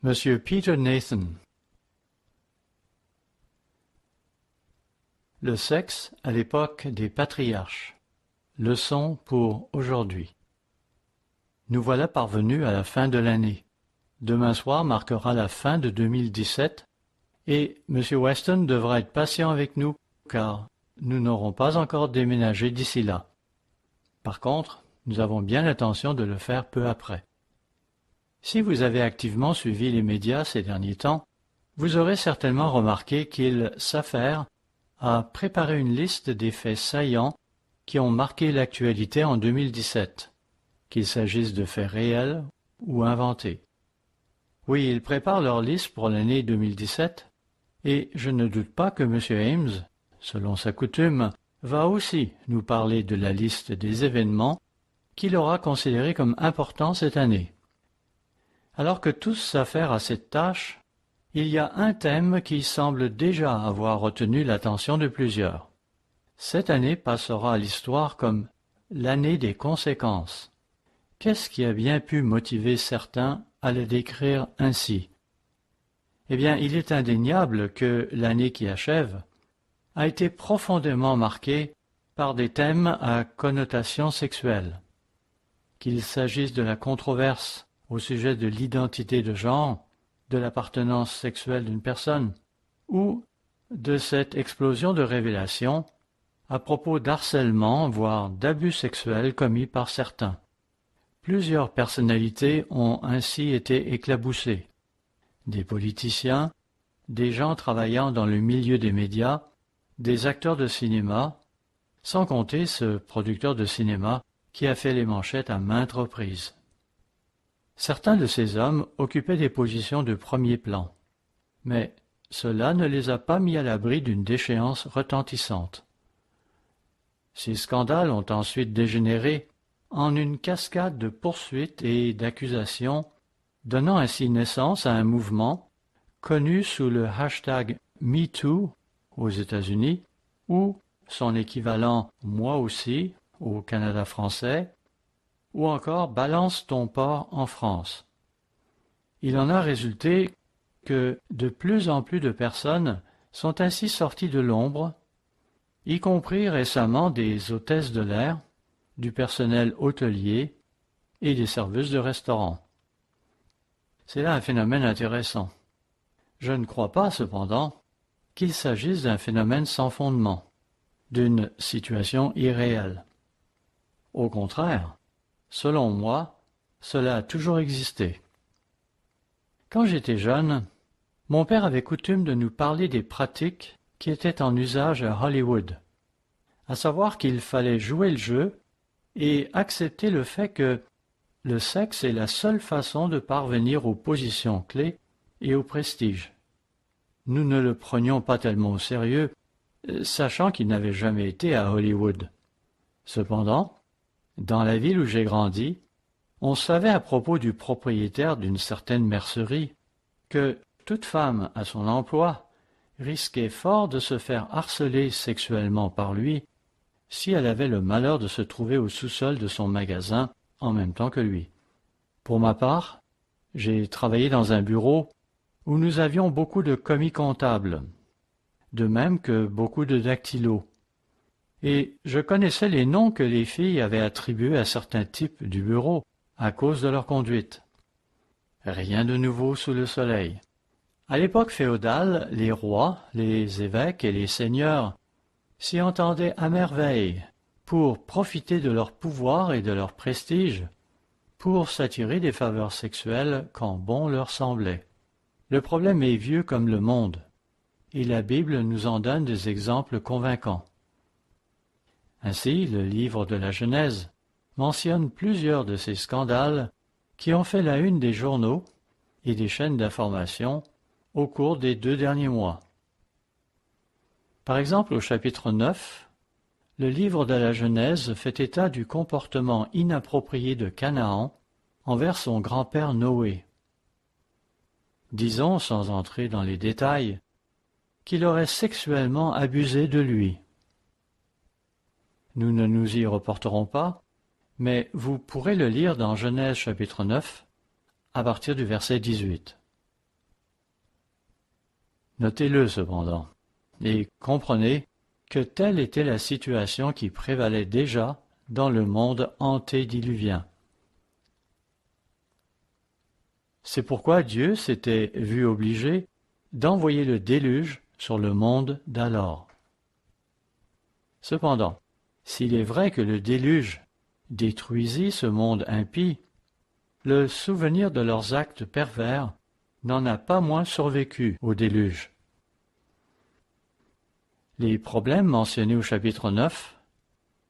Monsieur Peter Nathan. Le sexe à l'époque des patriarches. Leçon pour aujourd'hui. Nous voilà parvenus à la fin de l'année. Demain soir marquera la fin de 2017 et M. Weston devra être patient avec nous car nous n'aurons pas encore déménagé d'ici là. Par contre, nous avons bien l'intention de le faire peu après. Si vous avez activement suivi les médias ces derniers temps, vous aurez certainement remarqué qu'il s'affaire à préparer une liste des faits saillants qui ont marqué l'actualité en 2017, qu'il s'agisse de faits réels ou inventés. Oui, ils préparent leur liste pour l'année 2017, et je ne doute pas que M. Ames, selon sa coutume, va aussi nous parler de la liste des événements qu'il aura considérés comme importants cette année. Alors que tous s'affairent à cette tâche, il y a un thème qui semble déjà avoir retenu l'attention de plusieurs. Cette année passera à l'histoire comme l'année des conséquences. Qu'est-ce qui a bien pu motiver certains à le décrire ainsi? Eh bien, il est indéniable que l'année qui achève a été profondément marquée par des thèmes à connotation sexuelle. Qu'il s'agisse de la controverse au sujet de l'identité de genre, de l'appartenance sexuelle d'une personne, ou de cette explosion de révélations à propos d'harcèlement, voire d'abus sexuels commis par certains. Plusieurs personnalités ont ainsi été éclaboussées. Des politiciens, des gens travaillant dans le milieu des médias, des acteurs de cinéma, sans compter ce producteur de cinéma qui a fait les manchettes à maintes reprises. Certains de ces hommes occupaient des positions de premier plan, mais cela ne les a pas mis à l'abri d'une déchéance retentissante. Ces scandales ont ensuite dégénéré en une cascade de poursuites et d'accusations, donnant ainsi naissance à un mouvement connu sous le hashtag MeToo aux États-Unis ou son équivalent Moi aussi au Canada français, ou encore Balance ton porc en France. Il en a résulté que de plus en plus de personnes sont ainsi sorties de l'ombre, y compris récemment des hôtesses de l'air, du personnel hôtelier et des serveuses de restaurants. C'est là un phénomène intéressant. Je ne crois pas, cependant, qu'il s'agisse d'un phénomène sans fondement, d'une situation irréelle. Au contraire, selon moi, cela a toujours existé. Quand j'étais jeune, mon père avait coutume de nous parler des pratiques qui étaient en usage à Hollywood, à savoir qu'il fallait jouer le jeu et accepter le fait que le sexe est la seule façon de parvenir aux positions clés et au prestige. Nous ne le prenions pas tellement au sérieux, sachant qu'il n'avait jamais été à Hollywood. Cependant, dans la ville où j'ai grandi, on savait à propos du propriétaire d'une certaine mercerie que toute femme à son emploi risquait fort de se faire harceler sexuellement par lui si elle avait le malheur de se trouver au sous-sol de son magasin en même temps que lui. Pour ma part, j'ai travaillé dans un bureau où nous avions beaucoup de commis comptables, de même que beaucoup de dactylos, et je connaissais les noms que les filles avaient attribués à certains types du bureau à cause de leur conduite. Rien de nouveau sous le soleil. À l'époque féodale, les rois, les évêques et les seigneurs s'y entendaient à merveille pour profiter de leur pouvoir et de leur prestige, pour s'attirer des faveurs sexuelles quand bon leur semblait. Le problème est vieux comme le monde, et la Bible nous en donne des exemples convaincants. Ainsi, le livre de la Genèse mentionne plusieurs de ces scandales qui ont fait la une des journaux et des chaînes d'information au cours des 2 derniers mois. Par exemple, au chapitre 9, le livre de la Genèse fait état du comportement inapproprié de Canaan envers son grand-père Noé. Disons, sans entrer dans les détails, qu'il aurait sexuellement abusé de lui. Nous ne nous y reporterons pas, mais vous pourrez le lire dans Genèse chapitre 9, à partir du verset 18. Notez-le cependant, et comprenez que telle était la situation qui prévalait déjà dans le monde antédiluvien. C'est pourquoi Dieu s'était vu obligé d'envoyer le déluge sur le monde d'alors. Cependant, s'il est vrai que le déluge détruisit ce monde impie, le souvenir de leurs actes pervers n'en a pas moins survécu au déluge. Les problèmes mentionnés au chapitre 9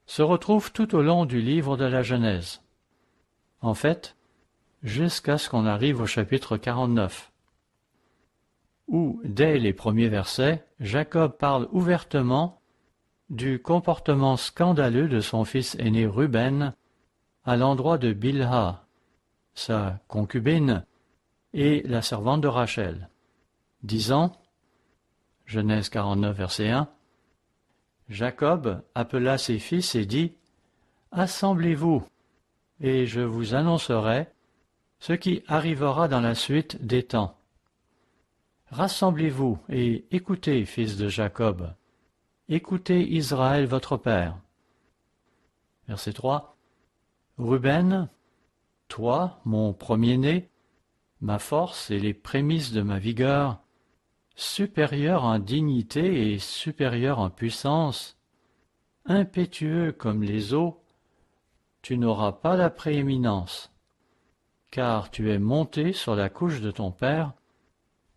se retrouvent tout au long du livre de la Genèse. En fait, jusqu'à ce qu'on arrive au chapitre 49, où, dès les premiers versets, Jacob parle ouvertement du comportement scandaleux de son fils aîné Ruben à l'endroit de Bilha, sa concubine, et la servante de Rachel, disant, Genèse 49, verset 1, Jacob appela ses fils et dit, « Assemblez-vous, et je vous annoncerai ce qui arrivera dans la suite des temps. Rassemblez-vous et écoutez, fils de Jacob, écoutez Israël votre père. » Verset 3. Ruben, toi, mon premier-né, ma force et les prémices de ma vigueur, supérieur en dignité et supérieur en puissance, impétueux comme les eaux, tu n'auras pas la prééminence, car tu es monté sur la couche de ton père,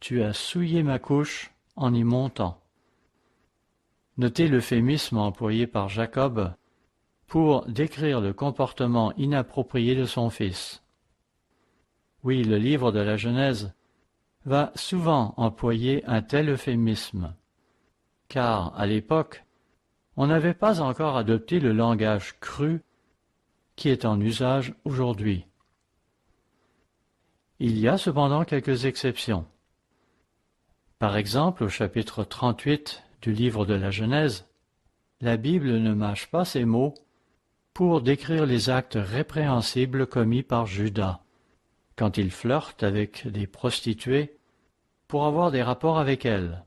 tu as souillé ma couche en y montant. Notez l'euphémisme employé par Jacob pour décrire le comportement inapproprié de son fils. Oui, le livre de la Genèse va souvent employer un tel euphémisme, car, à l'époque, on n'avait pas encore adopté le langage cru qui est en usage aujourd'hui. Il y a cependant quelques exceptions. Par exemple, au chapitre 38 du livre de la Genèse, la Bible ne mâche pas ses mots pour décrire les actes répréhensibles commis par Judas, quand il flirte avec des prostituées pour avoir des rapports avec elles.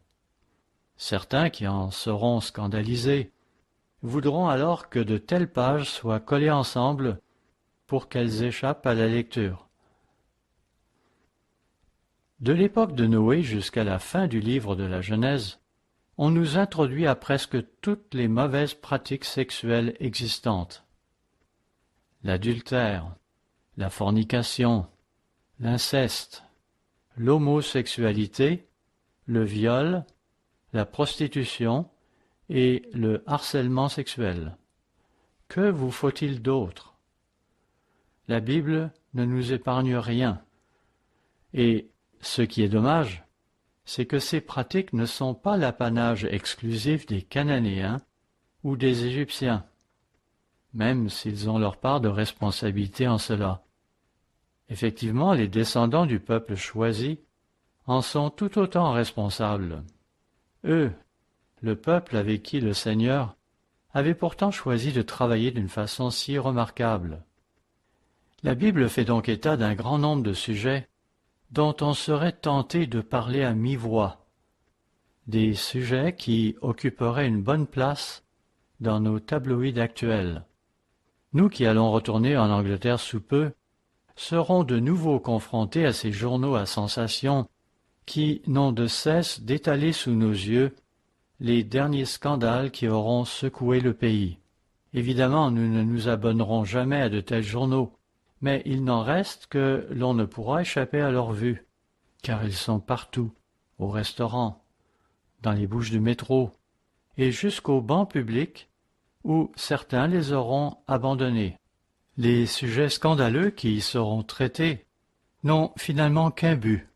Certains qui en seront scandalisés voudront alors que de telles pages soient collées ensemble pour qu'elles échappent à la lecture. De l'époque de Noé jusqu'à la fin du livre de la Genèse, on nous introduit à presque toutes les mauvaises pratiques sexuelles existantes. L'adultère, la fornication, l'inceste, l'homosexualité, le viol, la prostitution et le harcèlement sexuel. Que vous faut-il d'autre? La Bible ne nous épargne rien. Et ce qui est dommage, c'est que ces pratiques ne sont pas l'apanage exclusif des Cananéens ou des Égyptiens, même s'ils ont leur part de responsabilité en cela. Effectivement, les descendants du peuple choisi en sont tout autant responsables. Eux, le peuple avec qui le Seigneur avait pourtant choisi de travailler d'une façon si remarquable. La Bible fait donc état d'un grand nombre de sujets dont on serait tenté de parler à mi-voix, des sujets qui occuperaient une bonne place dans nos tabloïds actuels. Nous qui allons retourner en Angleterre sous peu, serons de nouveau confrontés à ces journaux à sensation qui n'ont de cesse d'étaler sous nos yeux les derniers scandales qui auront secoué le pays. Évidemment, nous ne nous abonnerons jamais à de tels journaux, mais il n'en reste que l'on ne pourra échapper à leur vue, car ils sont partout, au restaurant, dans les bouches du métro, et jusqu'aux bancs publics, où certains les auront abandonnés. Les sujets scandaleux qui y seront traités n'ont finalement qu'un but,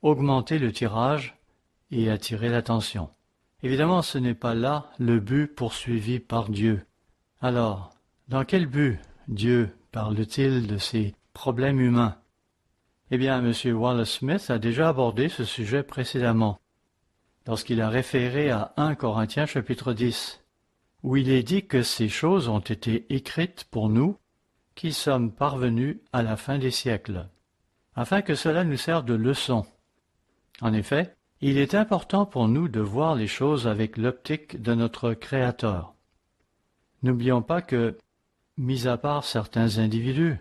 augmenter le tirage et attirer l'attention. Évidemment, ce n'est pas là le but poursuivi par Dieu. Alors, dans quel but Dieu parle-t-il de ces problèmes humains? Eh bien, M. Wallace Smith a déjà abordé ce sujet précédemment, lorsqu'il a référé à 1 Corinthiens chapitre 10, où il est dit que ces choses ont été écrites pour nous, qui sommes parvenus à la fin des siècles, afin que cela nous serve de leçon. En effet, Il est important pour nous de voir les choses avec l'optique de notre Créateur. N'oublions pas que, mis à part certains individus,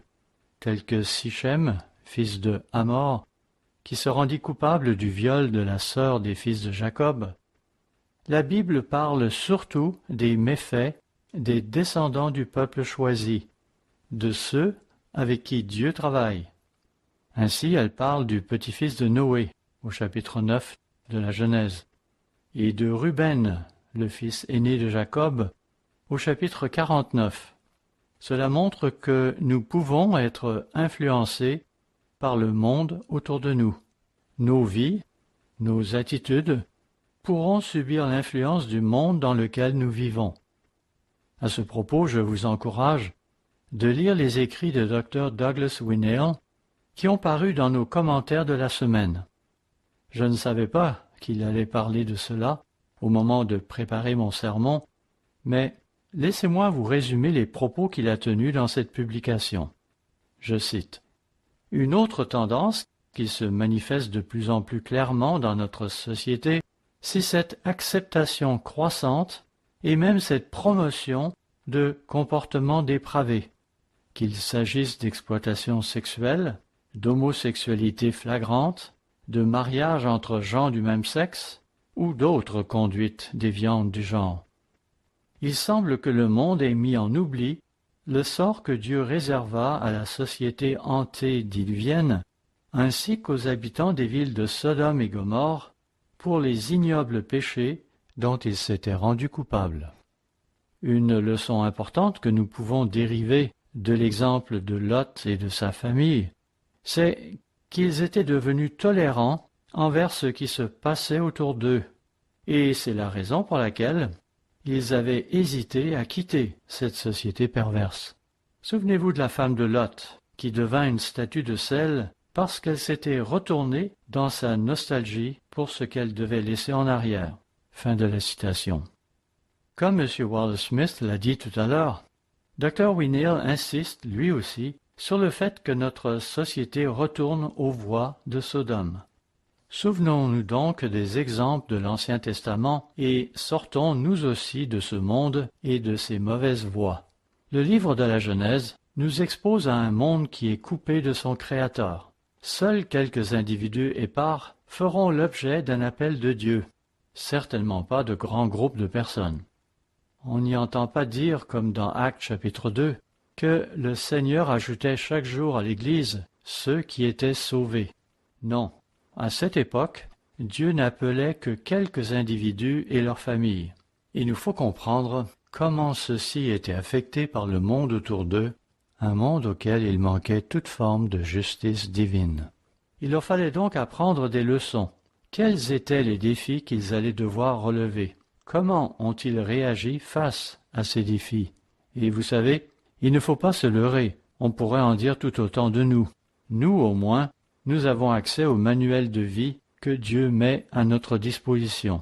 tels que Sichem, fils de Hamor, qui se rendit coupable du viol de la sœur des fils de Jacob, la Bible parle surtout des méfaits des descendants du peuple choisi, de ceux avec qui Dieu travaille. Ainsi, elle parle du petit-fils de Noé, au chapitre 9 de la Genèse, et de Ruben, le fils aîné de Jacob, au chapitre 49. Cela montre que nous pouvons être influencés par le monde autour de nous. Nos vies, nos attitudes pourront subir l'influence du monde dans lequel nous vivons. À ce propos, je vous encourage de lire les écrits de Dr. Douglas Winnail qui ont paru dans nos commentaires de la semaine. Je ne savais pas qu'il allait parler de cela au moment de préparer mon sermon, mais laissez-moi vous résumer les propos qu'il a tenus dans cette publication. Je cite. « Une autre tendance qui se manifeste de plus en plus clairement dans notre société, c'est cette acceptation croissante et même cette promotion de comportements dépravés, qu'il s'agisse d'exploitation sexuelle, d'homosexualité flagrante, de mariage entre gens du même sexe ou d'autres conduites déviantes du genre. Il semble que le monde ait mis en oubli le sort que Dieu réserva à la société antédiluvienne ainsi qu'aux habitants des villes de Sodome et Gomorrhe pour les ignobles péchés dont ils s'étaient rendus coupables. Une leçon importante que nous pouvons dériver de l'exemple de Lot et de sa famille, c'est qu'ils étaient devenus tolérants envers ce qui se passait autour d'eux, et c'est la raison pour laquelle ils avaient hésité à quitter cette société perverse. Souvenez-vous de la femme de Lot, qui devint une statue de sel parce qu'elle s'était retournée dans sa nostalgie pour ce qu'elle devait laisser en arrière. Fin de la citation. Comme M. Wallace Smith l'a dit tout à l'heure, Dr. Winnail insiste, lui aussi, sur le fait que notre société retourne aux voies de Sodome. Souvenons-nous donc des exemples de l'Ancien Testament et sortons nous aussi de ce monde et de ses mauvaises voies. Le livre de la Genèse nous expose à un monde qui est coupé de son Créateur. Seuls quelques individus épars feront l'objet d'un appel de Dieu, certainement pas de grands groupes de personnes. On n'y entend pas dire, comme dans Actes chapitre 2, que le Seigneur ajoutait chaque jour à l'Église ceux qui étaient sauvés. Non, à cette époque, Dieu n'appelait que quelques individus et leurs familles. Il nous faut comprendre comment ceux-ci étaient affectés par le monde autour d'eux, un monde auquel il manquait toute forme de justice divine. Il leur fallait donc apprendre des leçons. Quels étaient les défis qu'ils allaient devoir relever? Comment ont-ils réagi face à ces défis? Et vous savez, il ne faut pas se leurrer, on pourrait en dire tout autant de nous. Nous, au moins, nous avons accès au manuel de vie que Dieu met à notre disposition.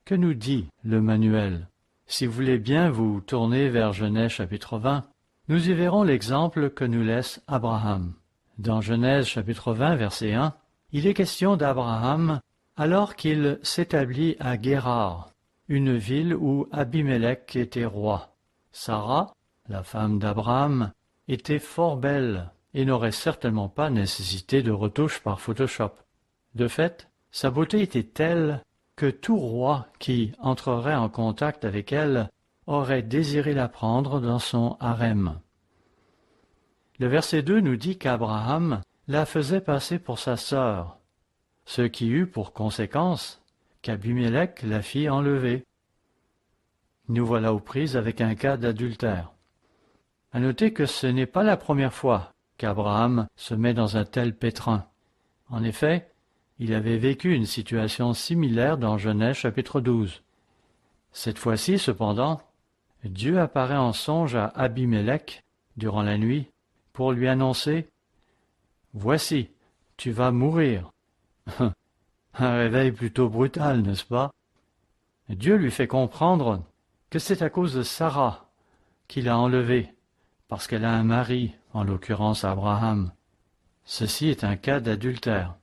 Que nous dit le manuel? Si vous voulez bien vous tourner vers Genèse chapitre 20, nous y verrons l'exemple que nous laisse Abraham. Dans Genèse chapitre 20, verset 1, il est question d'Abraham alors qu'il s'établit à Guérar, une ville où Abimélec était roi. Sarah, la femme d'Abraham, était fort belle et n'aurait certainement pas nécessité de retouche par Photoshop. De fait, sa beauté était telle que tout roi qui entrerait en contact avec elle aurait désiré la prendre dans son harem. Le verset 2 nous dit qu'Abraham la faisait passer pour sa sœur, ce qui eut pour conséquence qu'Abimélec la fit enlever. Nous voilà aux prises avec un cas d'adultère. À noter que ce n'est pas la première fois qu'Abraham se met dans un tel pétrin. En effet, il avait vécu une situation similaire dans Genèse chapitre 12. Cette fois-ci, cependant, Dieu apparaît en songe à Abimélec durant la nuit pour lui annoncer « Voici, tu vas mourir ». Un réveil plutôt brutal, n'est-ce pas? Dieu lui fait comprendre que c'est à cause de Sarah qu'il a enlevé, parce qu'elle a un mari, en l'occurrence Abraham. Ceci est un cas d'adultère.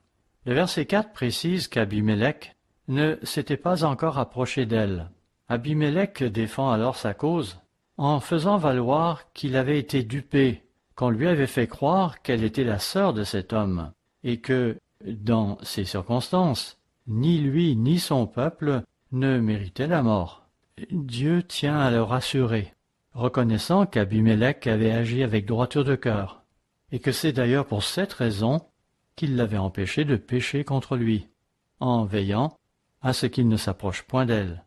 Le verset 4 précise qu'Abimélec ne s'était pas encore approché d'elle. Abimélec défend alors sa cause en faisant valoir qu'il avait été dupé, qu'on lui avait fait croire qu'elle était la sœur de cet homme, et que, dans ces circonstances, ni lui ni son peuple ne méritaient la mort. Dieu tient à le rassurer, reconnaissant qu'Abimélec avait agi avec droiture de cœur, et que c'est d'ailleurs pour cette raison qu'il l'avait empêché de pécher contre lui, en veillant à ce qu'il ne s'approche point d'elle.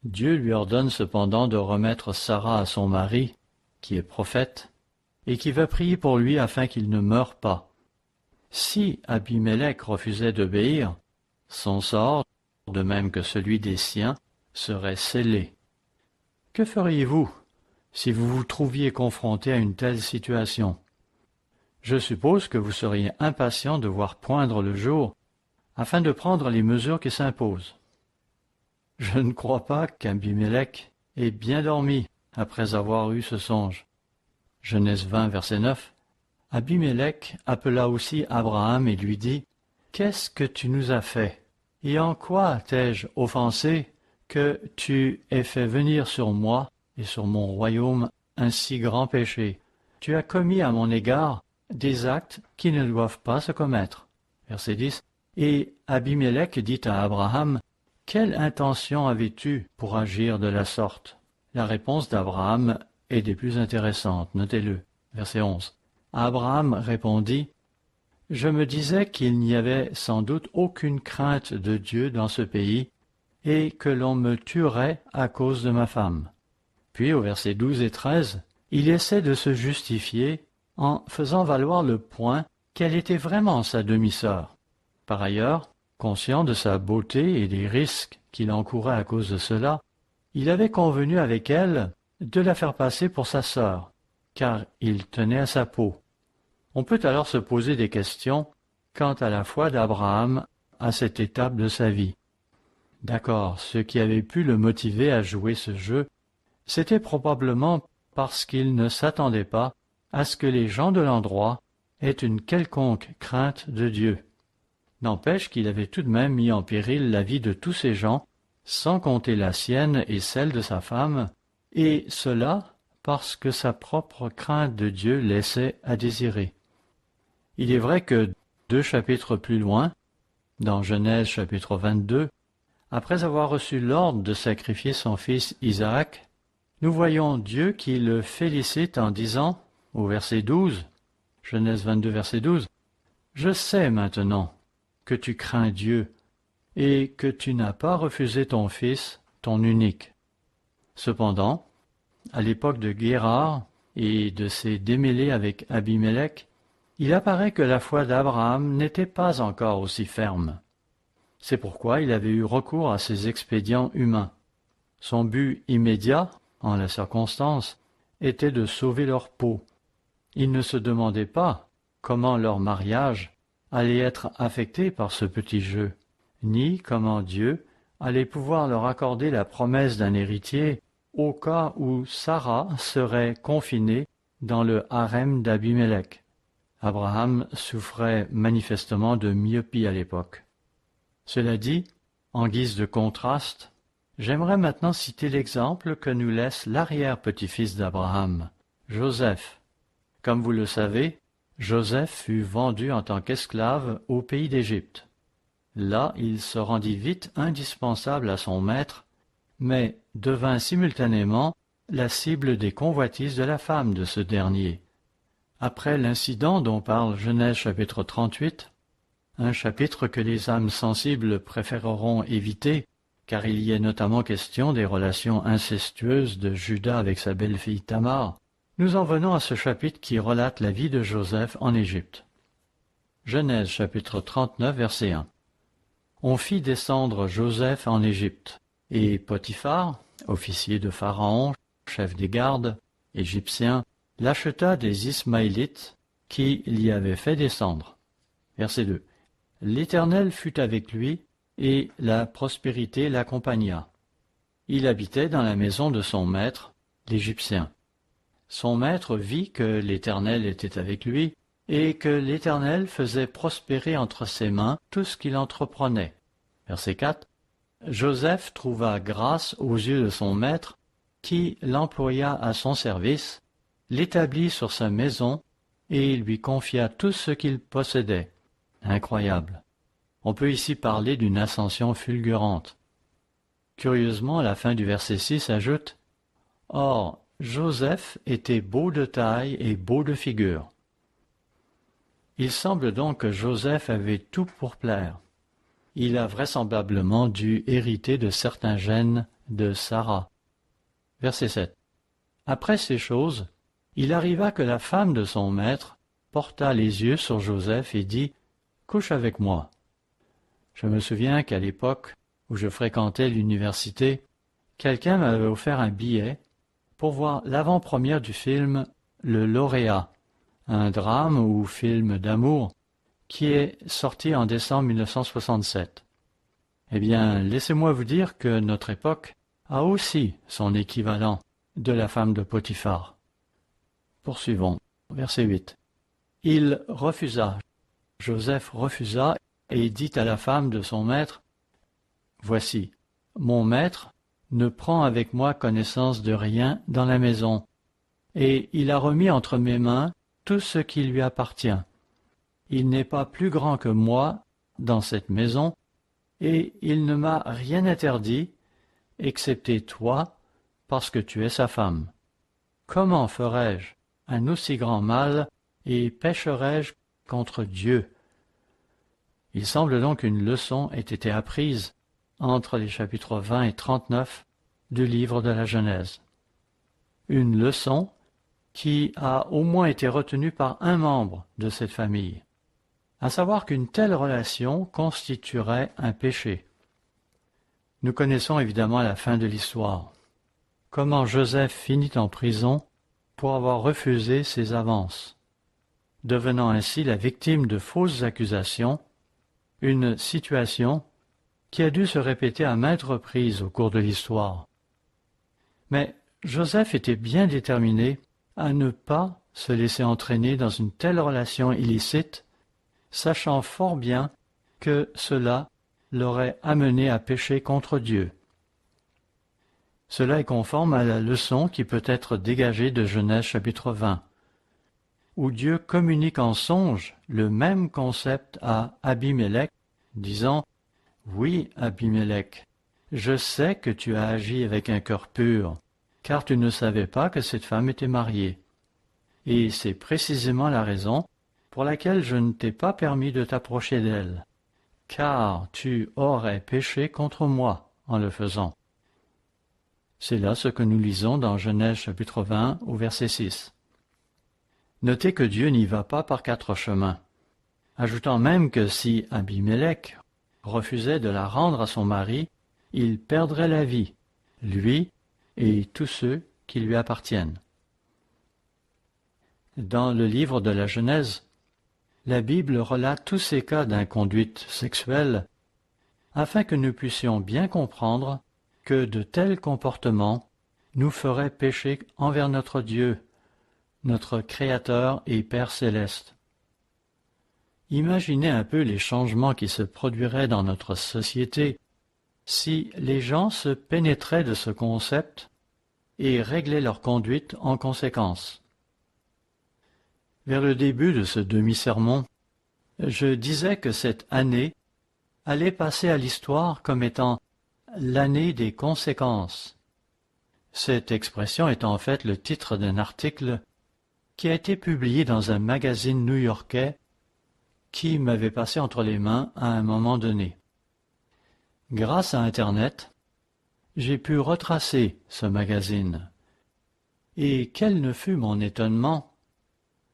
Dieu lui ordonne cependant de remettre Sarah à son mari, qui est prophète, et qui va prier pour lui afin qu'il ne meure pas. Si Abimélec refusait d'obéir, son sort, de même que celui des siens, serait scellé. Que feriez-vous si vous vous trouviez confronté à une telle situation? Je suppose que vous seriez impatient de voir poindre le jour afin de prendre les mesures qui s'imposent. Je ne crois pas qu'Abimélec ait bien dormi après avoir eu ce songe. Genèse 20, verset 9. Abimélec appela aussi Abraham et lui dit « Qu'est-ce que tu nous as fait? Et en quoi t'ai-je offensé que tu aies fait venir sur moi et sur mon royaume un si grand péché? Tu as commis à mon égard des actes qui ne doivent pas se commettre. » Verset 10. Et Abimélec dit à Abraham « Quelle intention avais-tu pour agir de la sorte ?» La réponse d'Abraham est des plus intéressantes, notez-le. Verset 11. Abraham répondit « Je me disais qu'il n'y avait sans doute aucune crainte de Dieu dans ce pays, et que l'on me tuerait à cause de ma femme. » Puis au verset 12 et 13, il essaie de se justifier en faisant valoir le point qu'elle était vraiment sa demi-sœur. Par ailleurs, conscient de sa beauté et des risques qu'il encourait à cause de cela, il avait convenu avec elle de la faire passer pour sa sœur, car il tenait à sa peau. On peut alors se poser des questions quant à la foi d'Abraham à cette étape de sa vie. D'accord, ce qui avait pu le motiver à jouer ce jeu, c'était probablement parce qu'il ne s'attendait pas à ce que les gens de l'endroit aient une quelconque crainte de Dieu. N'empêche qu'il avait tout de même mis en péril la vie de tous ces gens, sans compter la sienne et celle de sa femme, et cela parce que sa propre crainte de Dieu laissait à désirer. Il est vrai que 2 chapitres plus loin, dans Genèse chapitre 22, après avoir reçu l'ordre de sacrifier son fils Isaac, nous voyons Dieu qui le félicite en disant, au verset 12, Genèse 22, verset 12, « Je sais maintenant que tu crains Dieu et que tu n'as pas refusé ton fils, ton unique. » Cependant, à l'époque de Guérar et de ses démêlés avec Abimélec, il apparaît que la foi d'Abraham n'était pas encore aussi ferme. C'est pourquoi il avait eu recours à ces expédients humains. Son but immédiat, en la circonstance, était de sauver leur peau. Il ne se demandait pas comment leur mariage allait être affecté par ce petit jeu, ni comment Dieu allait pouvoir leur accorder la promesse d'un héritier au cas où Sarah serait confinée dans le harem d'Abimélec. Abraham souffrait manifestement de myopie à l'époque. Cela dit, en guise de contraste, j'aimerais maintenant citer l'exemple que nous laisse l'arrière-petit-fils d'Abraham, Joseph. Comme vous le savez, Joseph fut vendu en tant qu'esclave au pays d'Égypte. Là, il se rendit vite indispensable à son maître, mais devint simultanément la cible des convoitises de la femme de ce dernier. Après l'incident dont parle Genèse chapitre 38, un chapitre que les âmes sensibles préféreront éviter, car il y est notamment question des relations incestueuses de Juda avec sa belle-fille Tamar, nous en venons à ce chapitre qui relate la vie de Joseph en Égypte. Genèse chapitre 39, verset 1. On fit descendre Joseph en Égypte, et Potiphar, officier de Pharaon, chef des gardes, égyptien, l'acheta des Ismaélites qui l'y avaient fait descendre. Verset 2. L'Éternel fut avec lui, et la prospérité l'accompagna. Il habitait dans la maison de son maître, l'Égyptien. Son maître vit que l'Éternel était avec lui, et que l'Éternel faisait prospérer entre ses mains tout ce qu'il entreprenait. Verset 4. Joseph trouva grâce aux yeux de son maître, qui l'employa à son service, l'établit sur sa maison, et lui confia tout ce qu'il possédait. Incroyable. On peut ici parler d'une ascension fulgurante. Curieusement, à la fin du verset 6 ajoute « Or, Joseph était beau de taille et beau de figure. » Il semble donc que Joseph avait tout pour plaire. Il a vraisemblablement dû hériter de certains gènes de Sarah. Verset 7. Après ces choses, il arriva que la femme de son maître porta les yeux sur Joseph et dit « Couche avec moi ». Je me souviens qu'à l'époque où je fréquentais l'université, quelqu'un m'avait offert un billet pour voir l'avant-première du film Le Lauréat, un drame ou film d'amour qui est sorti en décembre 1967. Eh bien, laissez-moi vous dire que notre époque a aussi son équivalent de la femme de Potiphar. Poursuivons. Verset 8. Il refusa. Joseph refusa et dit à la femme de son maître, « Voici, mon maître ne prend avec moi connaissance de rien dans la maison, et il a remis entre mes mains tout ce qui lui appartient. Il n'est pas plus grand que moi dans cette maison, et il ne m'a rien interdit, excepté toi, parce que tu es sa femme. Comment ferais-je un aussi grand mal, et pécherais-je contre Dieu? » Il semble donc qu'une leçon ait été apprise entre les chapitres 20 et 39 du livre de la Genèse. Une leçon qui a au moins été retenue par un membre de cette famille, à savoir qu'une telle relation constituerait un péché. Nous connaissons évidemment la fin de l'histoire, comment Joseph finit en prison pour avoir refusé ses avances, devenant ainsi la victime de fausses accusations, une situation qui a dû se répéter à maintes reprises au cours de l'histoire. Mais Joseph était bien déterminé à ne pas se laisser entraîner dans une telle relation illicite, sachant fort bien que cela l'aurait amené à pécher contre Dieu. Cela est conforme à la leçon qui peut être dégagée de Genèse chapitre 20, où Dieu communique en songe le même concept à Abimélec, disant « Oui, Abimélec, je sais que tu as agi avec un cœur pur, car tu ne savais pas que cette femme était mariée. Et c'est précisément la raison pour laquelle je ne t'ai pas permis de t'approcher d'elle, car tu aurais péché contre moi en le faisant. » C'est là ce que nous lisons dans Genèse chapitre 20 au verset 6. Notez que Dieu n'y va pas par quatre chemins, ajoutant même que si Abimélec refusait de la rendre à son mari, il perdrait la vie, lui et tous ceux qui lui appartiennent. Dans le livre de la Genèse, la Bible relate tous ces cas d'inconduite sexuelle afin que nous puissions bien comprendre que de tels comportements nous feraient pécher envers notre Dieu, notre Créateur et Père céleste. Imaginez un peu les changements qui se produiraient dans notre société si les gens se pénétraient de ce concept et réglaient leur conduite en conséquence. Vers le début de ce demi-sermon, je disais que cette année allait passer à l'histoire comme étant l'année des conséquences. Cette expression est en fait le titre d'un article qui a été publié dans un magazine new-yorkais qui m'avait passé entre les mains à un moment donné. Grâce à Internet, j'ai pu retracer ce magazine. Et quel ne fut mon étonnement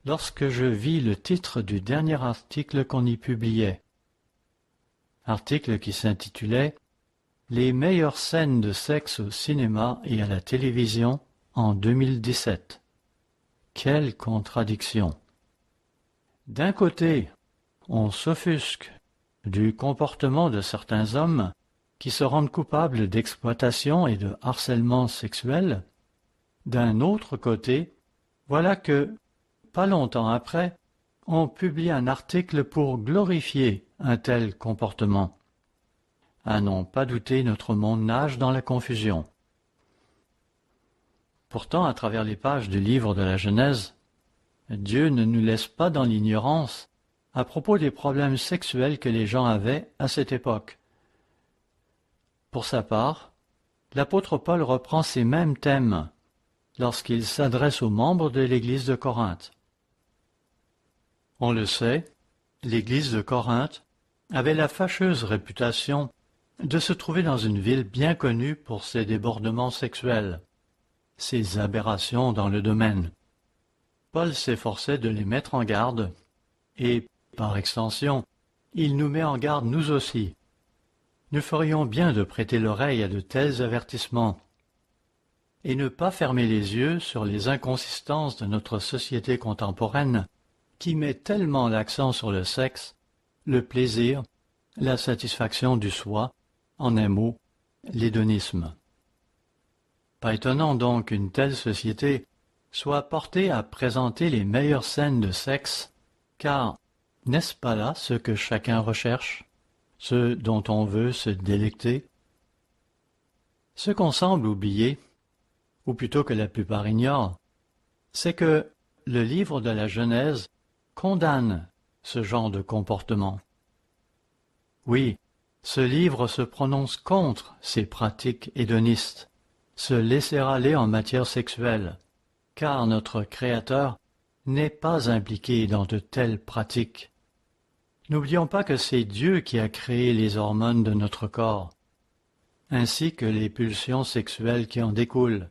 lorsque je vis le titre du dernier article qu'on y publiait. Article qui s'intitulait « Les meilleures scènes de sexe au cinéma et à la télévision en 2017 ». Quelle contradiction! D'un côté, on s'offusque du comportement de certains hommes qui se rendent coupables d'exploitation et de harcèlement sexuel. D'un autre côté, voilà que, pas longtemps après, on publie un article pour glorifier un tel comportement. À n'en pas douter, notre monde nage dans la confusion. Pourtant, à travers les pages du livre de la Genèse, Dieu ne nous laisse pas dans l'ignorance à propos des problèmes sexuels que les gens avaient à cette époque. Pour sa part, l'apôtre Paul reprend ces mêmes thèmes lorsqu'il s'adresse aux membres de l'Église de Corinthe. On le sait, l'Église de Corinthe avait la fâcheuse réputation de se trouver dans une ville bien connue pour ses débordements sexuels, ses aberrations dans le domaine. Paul s'efforçait de les mettre en garde, et, par extension, il nous met en garde nous aussi. Nous ferions bien de prêter l'oreille à de tels avertissements, et ne pas fermer les yeux sur les inconsistances de notre société contemporaine, qui met tellement l'accent sur le sexe, le plaisir, la satisfaction du soi, en un mot, l'hédonisme. Pas étonnant donc qu'une telle société soit portée à présenter les meilleures scènes de sexe, car n'est-ce pas là ce que chacun recherche, ce dont on veut se délecter? Ce qu'on semble oublier, ou plutôt que la plupart ignorent, c'est que le livre de la Genèse condamne ce genre de comportement. Oui, ce livre se prononce contre ces pratiques hédonistes, se laisser aller en matière sexuelle, car notre Créateur n'est pas impliqué dans de telles pratiques. N'oublions pas que c'est Dieu qui a créé les hormones de notre corps, ainsi que les pulsions sexuelles qui en découlent.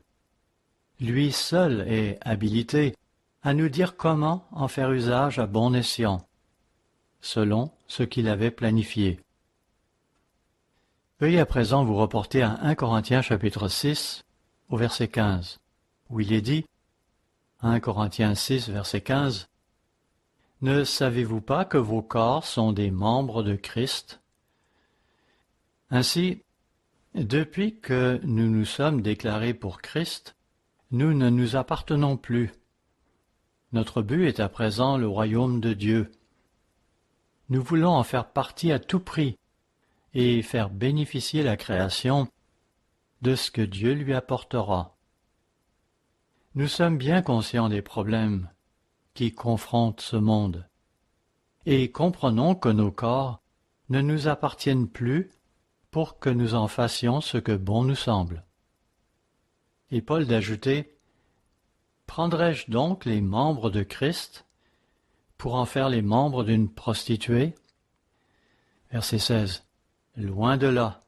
Lui seul est habilité à nous dire comment en faire usage à bon escient, selon ce qu'il avait planifié. Veuillez à présent vous reporter à 1 Corinthiens chapitre 6, au verset 15, où il est dit, 1 Corinthiens 6, verset 15, « Ne savez-vous pas que vos corps sont des membres de Christ? » Ainsi, depuis que nous nous sommes déclarés pour Christ, nous ne nous appartenons plus. Notre but est à présent le royaume de Dieu. Nous voulons en faire partie à tout prix et faire bénéficier la création de ce que Dieu lui apportera. Nous sommes bien conscients des problèmes qui confrontent ce monde et comprenons que nos corps ne nous appartiennent plus pour que nous en fassions ce que bon nous semble. Et Paul d'ajouter, « Prendrais-je donc les membres de Christ pour en faire les membres d'une prostituée ?» Verset 16. « Loin de là.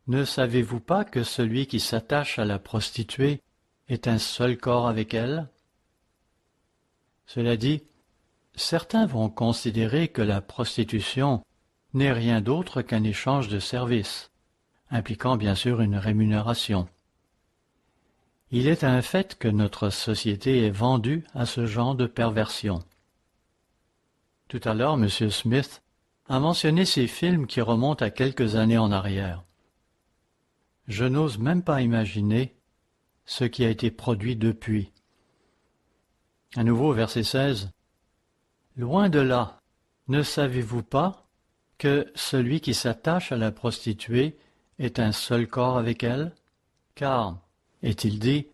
Ne savez-vous pas que celui qui s'attache à la prostituée est un seul corps avec elle? » Cela dit, certains vont considérer que la prostitution n'est rien d'autre qu'un échange de services, impliquant bien sûr une rémunération. Il est un fait que notre société est vendue à ce genre de perversion. Tout à l'heure, M. Smith a mentionné ces films qui remontent à quelques années en arrière. Je n'ose même pas imaginer ce qui a été produit depuis. À nouveau, verset 16. « Loin de là, ne savez-vous pas que celui qui s'attache à la prostituée est un seul corps avec elle? Car, est-il dit,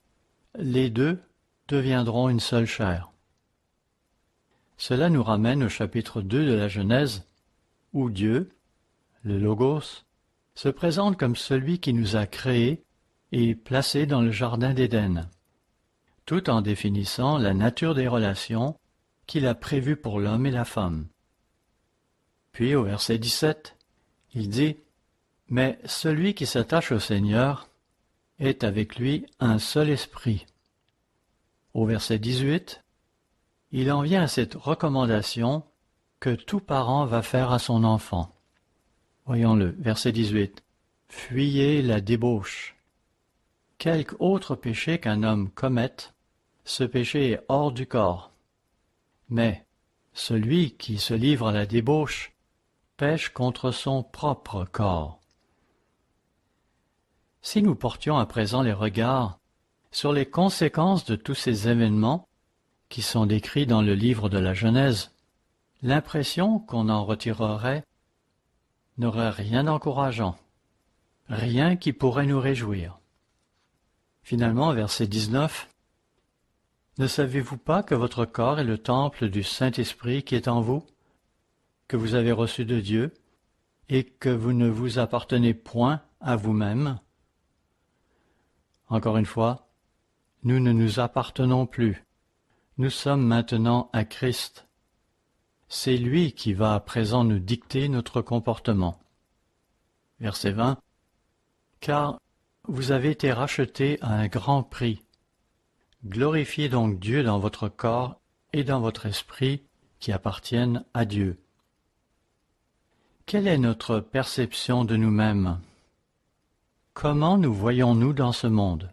les deux deviendront une seule chair. » Cela nous ramène au chapitre 2 de la Genèse, où Dieu, le Logos, se présente comme celui qui nous a créés et placés dans le jardin d'Éden, tout en définissant la nature des relations qu'il a prévues pour l'homme et la femme. Puis au verset 17, il dit « Mais celui qui s'attache au Seigneur est avec lui un seul esprit. » Au verset 18, il en vient à cette recommandation que tout parent va faire à son enfant. Voyons-le, verset 18. « Fuyez la débauche. Quelque autre péché qu'un homme commette, ce péché est hors du corps. Mais celui qui se livre à la débauche pêche contre son propre corps. » Si nous portions à présent les regards sur les conséquences de tous ces événements qui sont décrits dans le livre de la Genèse, l'impression qu'on en retirerait n'aurait rien d'encourageant, rien qui pourrait nous réjouir. Finalement, verset 19, « Ne savez-vous pas que votre corps est le temple du Saint-Esprit qui est en vous, que vous avez reçu de Dieu, et que vous ne vous appartenez point à vous-même ?» Encore une fois, nous ne nous appartenons plus. Nous sommes maintenant à Christ. C'est lui qui va à présent nous dicter notre comportement. Verset 20. « Car vous avez été rachetés à un grand prix. Glorifiez donc Dieu dans votre corps et dans votre esprit qui appartiennent à Dieu. » Quelle est notre perception de nous-mêmes? Comment nous voyons-nous dans ce monde?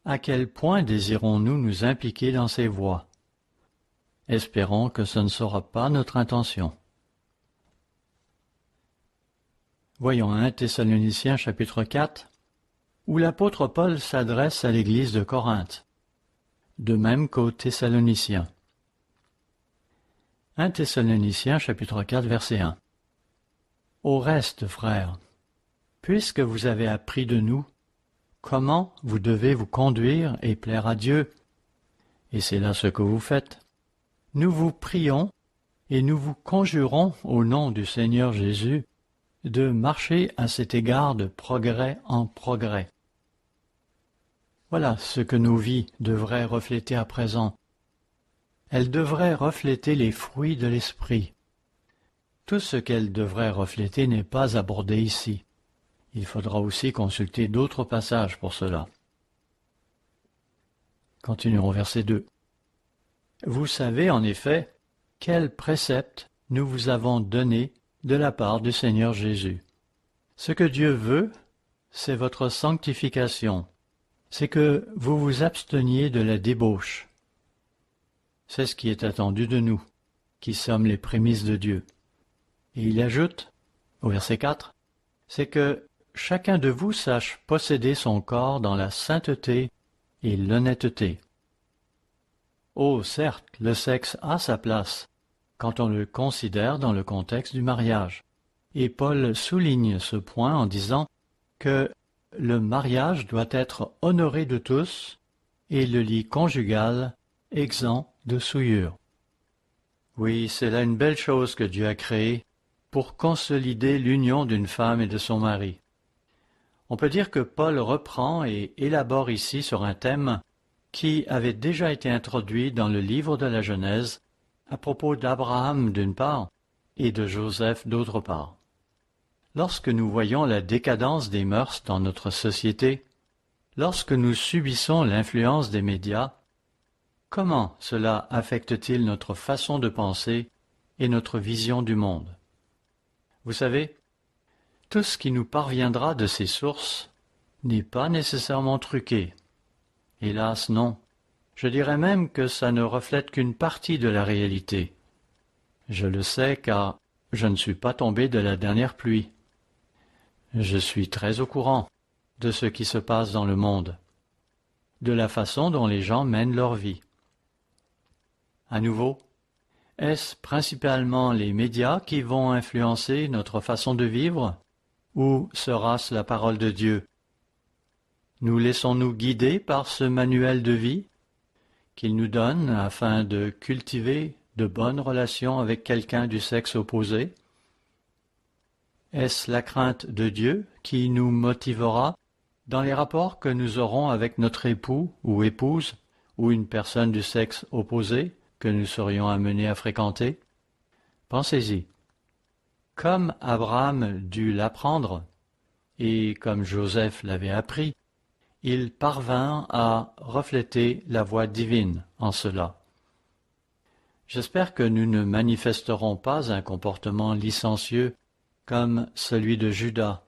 À quel point désirons-nous nous impliquer dans ces voies? Espérons que ce ne sera pas notre intention. Voyons 1 Thessaloniciens chapitre 4, où l'apôtre Paul s'adresse à l'église de Corinthe, de même qu'aux Thessaloniciens. 1 Thessaloniciens chapitre 4 verset 1. Au reste, frères, puisque vous avez appris de nous comment vous devez vous conduire et plaire à Dieu, et c'est là ce que vous faites, nous vous prions et nous vous conjurons au nom du Seigneur Jésus de marcher à cet égard de progrès en progrès. Voilà ce que nos vies devraient refléter à présent. Elles devraient refléter les fruits de l'esprit. Tout ce qu'elles devraient refléter n'est pas abordé ici. Il faudra aussi consulter d'autres passages pour cela. Continuons au verset 2. Vous savez en effet quels préceptes nous vous avons donnés de la part du Seigneur Jésus. Ce que Dieu veut, c'est votre sanctification, c'est que vous vous absteniez de la débauche. C'est ce qui est attendu de nous, qui sommes les prémices de Dieu. Et il ajoute, au verset 4, c'est que chacun de vous sache posséder son corps dans la sainteté et l'honnêteté. Oh, certes, le sexe a sa place, quand on le considère dans le contexte du mariage. Et Paul souligne ce point en disant que le mariage doit être honoré de tous et le lit conjugal exempt de souillure. Oui, c'est là une belle chose que Dieu a créée pour consolider l'union d'une femme et de son mari. On peut dire que Paul reprend et élabore ici sur un thème qui avait déjà été introduit dans le livre de la Genèse à propos d'Abraham d'une part et de Joseph d'autre part. Lorsque nous voyons la décadence des mœurs dans notre société, lorsque nous subissons l'influence des médias, comment cela affecte-t-il notre façon de penser et notre vision du monde? Vous savez, tout ce qui nous parviendra de ces sources n'est pas nécessairement truqué. Hélas, non. Je dirais même que ça ne reflète qu'une partie de la réalité. Je le sais car je ne suis pas tombé de la dernière pluie. Je suis très au courant de ce qui se passe dans le monde, de la façon dont les gens mènent leur vie. À nouveau, est-ce principalement les médias qui vont influencer notre façon de vivre, ou sera-ce la parole de Dieu? Nous laissons-nous guider par ce manuel de vie qu'il nous donne afin de cultiver de bonnes relations avec quelqu'un du sexe opposé? Est-ce la crainte de Dieu qui nous motivera dans les rapports que nous aurons avec notre époux ou épouse ou une personne du sexe opposé que nous serions amenés à fréquenter? Pensez-y. Comme Abraham dut l'apprendre, et comme Joseph l'avait appris, il parvint à refléter la voix divine en cela. J'espère que nous ne manifesterons pas un comportement licencieux comme celui de Judas,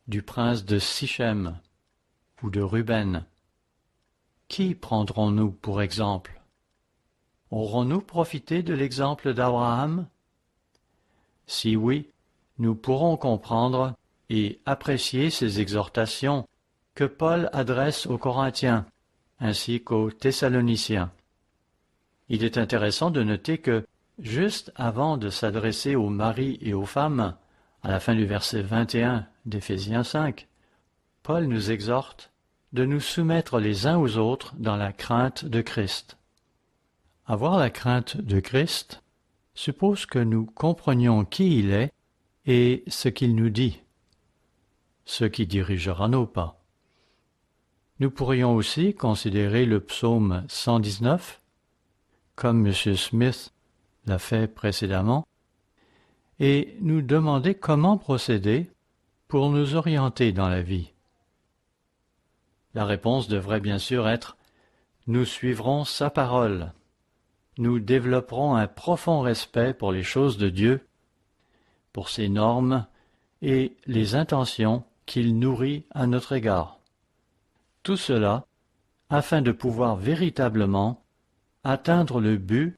du prince de Sichem ou de Ruben. Qui prendrons-nous pour exemple? Aurons-nous profité de l'exemple d'Abraham? Si oui, nous pourrons comprendre et apprécier ces exhortations que Paul adresse aux Corinthiens ainsi qu'aux Thessaloniciens. Il est intéressant de noter que Juste avant de s'adresser aux maris et aux femmes, à la fin du verset 21 d'Éphésiens 5, Paul nous exhorte de nous soumettre les uns aux autres dans la crainte de Christ. Avoir la crainte de Christ suppose que nous comprenions qui il est et ce qu'il nous dit, ce qui dirigera nos pas. Nous pourrions aussi considérer le psaume 119, comme M. Smith l'a fait précédemment, et nous demander comment procéder pour nous orienter dans la vie. La réponse devrait bien sûr être « Nous suivrons sa parole ». Nous développerons un profond respect pour les choses de Dieu, pour ses normes et les intentions qu'il nourrit à notre égard. Tout cela afin de pouvoir véritablement atteindre le but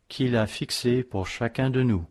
qu'il a fixé pour chacun de nous.